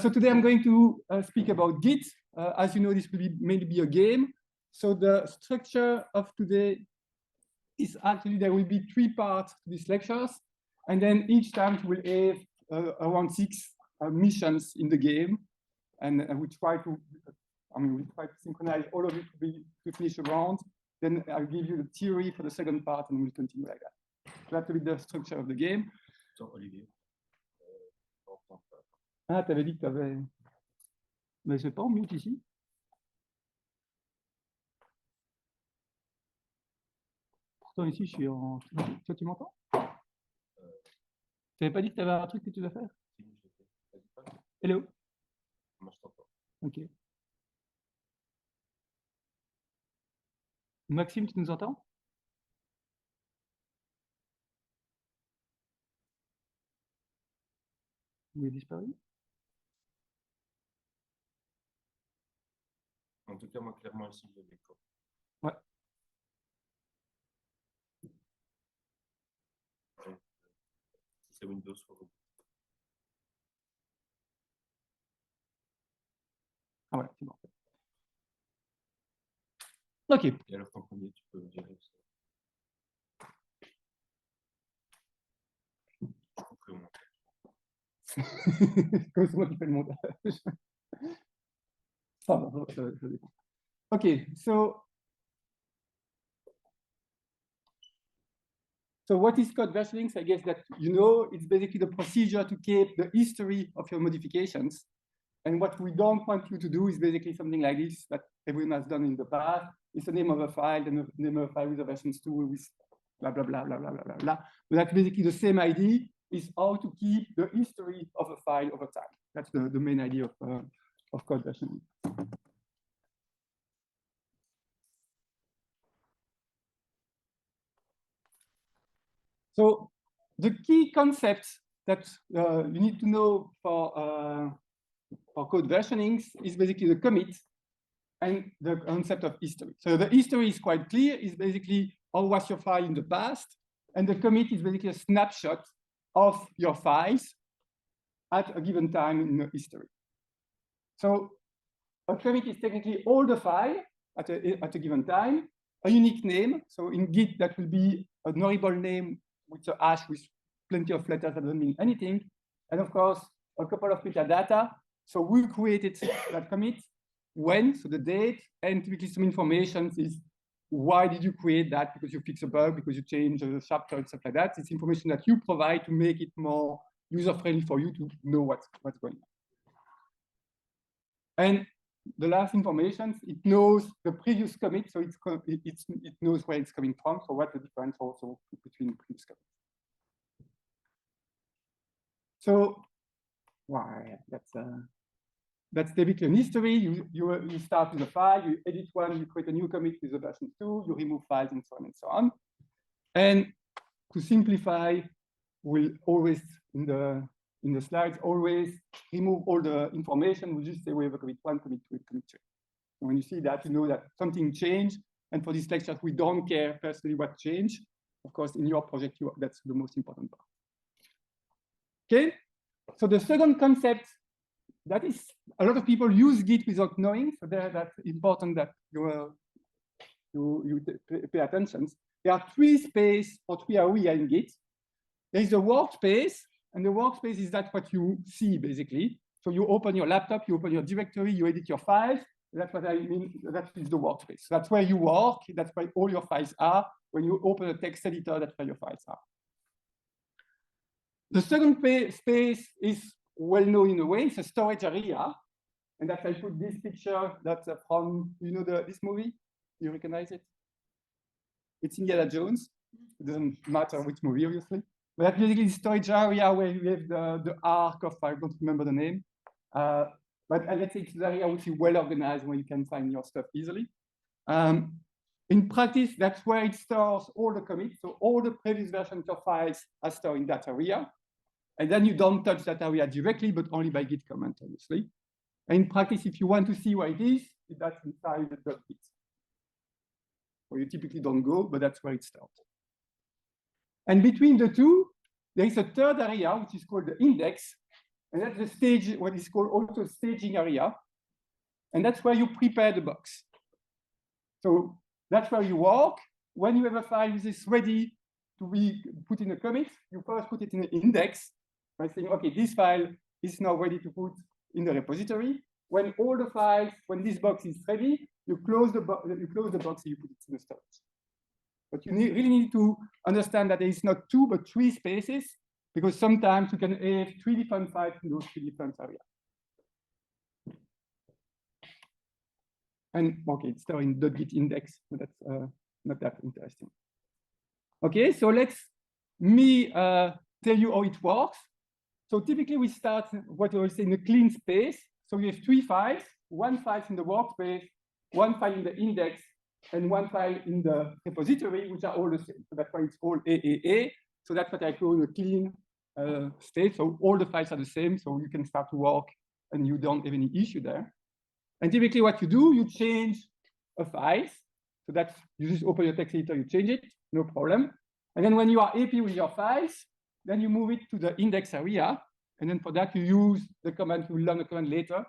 So today I'm going to speak about Git. As you know, this will be maybe a game. So the structure of today is actually there will be 3 parts to these lectures, and then each time we will have around 6 missions in the game, and we try to, we try to synchronize all of it to finish a round. Then I'll give you the theory for the second part, and we'll continue like that. So that will be the structure of the game. So, Olivier. Ah, t'avais dit que t'avais... Mais c'est pas en mute ici. Pourtant ici, je suis en... Toi, tu m'entends? T'avais pas dit que t'avais un truc que tu dois faire? Hello? Moi, je t'entends. Ok. Maxime, tu nous entends? Il est disparu? En tout cas, moi, clairement, ici, je l'écho. Ouais. Si c'est Windows, il faut... Ah voilà, c'est bon. Ok. Et alors, en premier, tu peux gérer ça. Je couperai au montage. Comme c'est moi qui fais le montage. Ça va, ça dépend. Okay, so what is code versioning? I guess that you know it's basically the procedure to keep the history of your modifications. And what we don't want you to do is basically something like this that everyone has done in the past. It's the name of a file, and the name of a file with a versions 2 with blah, blah, blah, blah, blah, blah, blah, blah. But that's basically the same idea, is how to keep the history of a file over time. That's the main idea of code versioning. So the key concepts that you need to know for code versionings is basically the commit and the concept of history. So the history is quite clear. It's basically how was your file in the past, and the commit is basically a snapshot of your files at a given time in the history. So a commit is technically all the file at a given time, a unique name. So in Git, that will be a horrible name with a hash with plenty of letters that doesn't mean anything. And of course, a couple of metadata. So we created that commit, when, so the date, and typically some information is why did you create that? Because you fix a bug, because you change a chapter and stuff like that. It's information that you provide to make it more user-friendly for you to know what's going on. And the last information, it knows the previous commit, so it knows where it's coming from, so what's the difference also between previous commits. So, why that's typically an history. You start with a file, you edit one, you create a new commit with a version 2, you remove files and so on and so on. And to simplify, we'll always in the slides always remove all the information. We just say we have a commit 1, commit 2, commit 3. And when you see that, you know that something changed. And for this lecture, we don't care personally what changed. Of course, in your project, that's the most important part. Okay, so the second concept, that is a lot of people use Git without knowing, so that's important that you pay attention. There are 3 spaces or 3 areas in Git. There is a workspace, and the workspace is that what you see basically. So you open your laptop, you open your directory, you edit your files. That's what I mean. That is the workspace. That's where you work. That's where all your files are. When you open a text editor, that's where your files are. The second space is well known in a way. It's a storage area, and that I put this picture that's from this movie. You recognize it? It's Indiana Jones. It doesn't matter which movie, obviously. But that's basically the storage area where you have the arc of, I don't remember the name. But let's say it's the area which is well organized where you can find your stuff easily. In practice, that's where it stores all the commits. So all the previous versions of files are stored in that area. And then you don't touch that area directly, but only by Git command, obviously. And in practice, if you want to see where it is, that's inside the .git. So you typically don't go, but that's where it starts. And between the two, there is a third area, which is called the index. And that's the stage, what is called also staging area. And that's where you prepare the box. So that's where you work. When you have a file which is ready to be put in a commit, you first put it in an index by saying, okay, this file is now ready to put in the repository. When all the files, when this box is ready, you close the box and you put it in the storage. But you really need to understand that there is not 2 but 3 spaces, because sometimes you can have 3 different files in those 3 different areas. And okay, it's still in .git index, but that's not that interesting. Okay, so let's tell you how it works. So typically we start what we say in a clean space. So we have 3 files, 1 file in the workspace, 1 file in the index, and 1 file in the repository, which are all the same. So that's why it's called AAA. So that's what I call a clean state. So all the files are the same, so you can start to work and you don't have any issue there. And typically what you do, you change a file. So that's, you just open your text editor, you change it, no problem. And then when you are happy with your files, then you move it to the index area. And then for that, you use the command, you will learn the command later,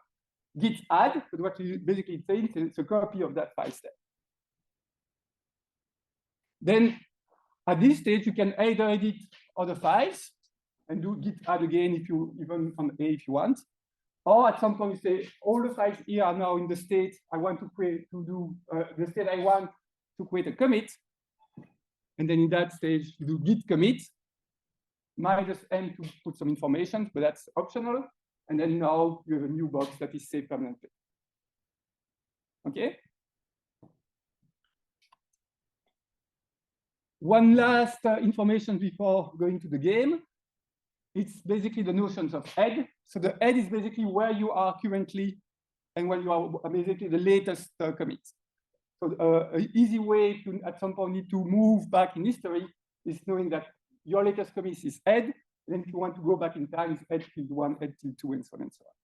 git add, but what you basically say is a copy of that file step. Then at this stage, you can either edit other files and do git add again if you, even on A if you want. Or at some point you say, all the files here are now in the state I want to create, the state I want to create a commit. And then in that stage, you do git commit, -m to put some information, but that's optional. And then now you have a new box that is saved permanently. Okay? One last information before going to the game. It's basically the notions of head. So the head is basically where you are currently and where you are basically the latest commit. So an easy way to, at some point, need to move back in history is knowing that your latest commit is head. And then if you want to go back in time, it's head tilde 1, head tilde 2, and so on and so on.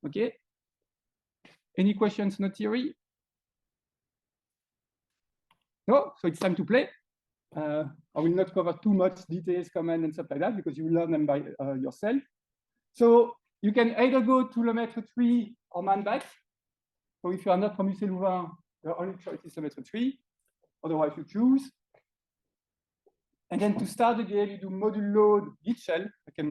Okay? Any questions, no theory? No? So it's time to play. I will not cover too much details, command, and stuff like that, because you will learn them by yourself. So you can either go to Lemaitre 3 or Manbat. So if you are not from UC Louvain, the only choice is Lemaitre 3. Otherwise, you choose. And then to start the game, you do module load git shell. I can